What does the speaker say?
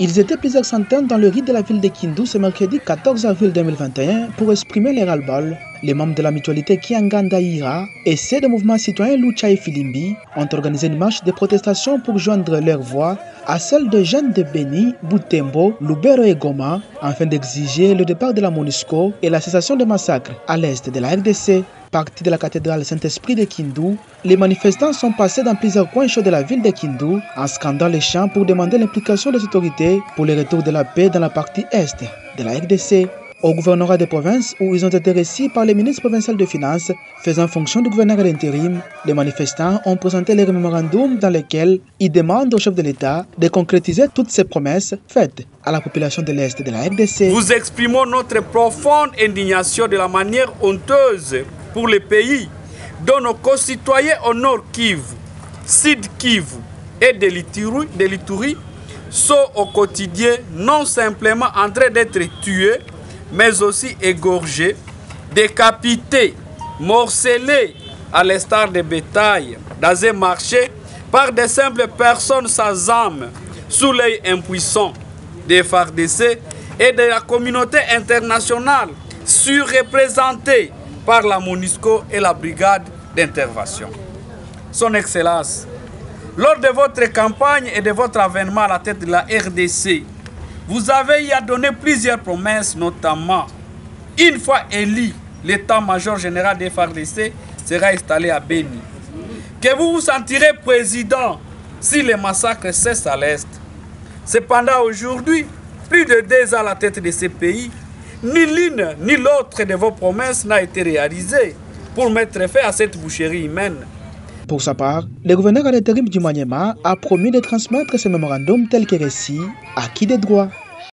Ils étaient plusieurs centaines dans le rite de la ville de Kindu ce mercredi 14 avril 2021 pour exprimer les ras-le-bol. Les membres de la mutualité Kianganda-Ira et ceux du mouvement citoyen Lucha et Filimbi ont organisé une marche de protestation pour joindre leur voix à celle de jeunes de Beni, Butembo, Lubero et Goma afin d'exiger le départ de la MONUSCO et la cessation des massacres à l'est de la RDC. Partis de la cathédrale Saint-Esprit de Kindu, les manifestants sont passés dans plusieurs coins chauds de la ville de Kindu en scandant les chants pour demander l'implication des autorités pour le retour de la paix dans la partie est de la RDC. Au gouvernorat des provinces où ils ont été reçus par les ministres provinciaux de finances faisant fonction de gouverneur à l'intérim, les manifestants ont présenté les mémorandums dans lesquels ils demandent au chef de l'État de concrétiser toutes ces promesses faites à la population de l'Est de la RDC. Nous exprimons notre profonde indignation de la manière honteuse pour les pays dont nos concitoyens au Nord Kivu, Sud Kivu et de l'Ituri sont au quotidien non simplement en train d'être tués, mais aussi égorgés, décapités, morcelés à l'instar de bétail dans un marché par des simples personnes sans âme, sous l'œil impuissant des FARDC et de la communauté internationale surreprésentée par la MONUSCO et la brigade d'intervention. Son Excellence, lors de votre campagne et de votre avènement à la tête de la RDC, vous avez y donné plusieurs promesses, notamment, une fois élu, l'état-major général des FARDC sera installé à Beni. Que vous vous sentirez président si les massacres cessent à l'Est. Cependant, aujourd'hui, plus de 2 ans à la tête de ces pays, ni l'une ni l'autre de vos promesses n'a été réalisée pour mettre fin à cette boucherie humaine. Pour sa part, le gouverneur à l'intérim du Maniema a promis de transmettre ce mémorandum tel que récit à qui des droits.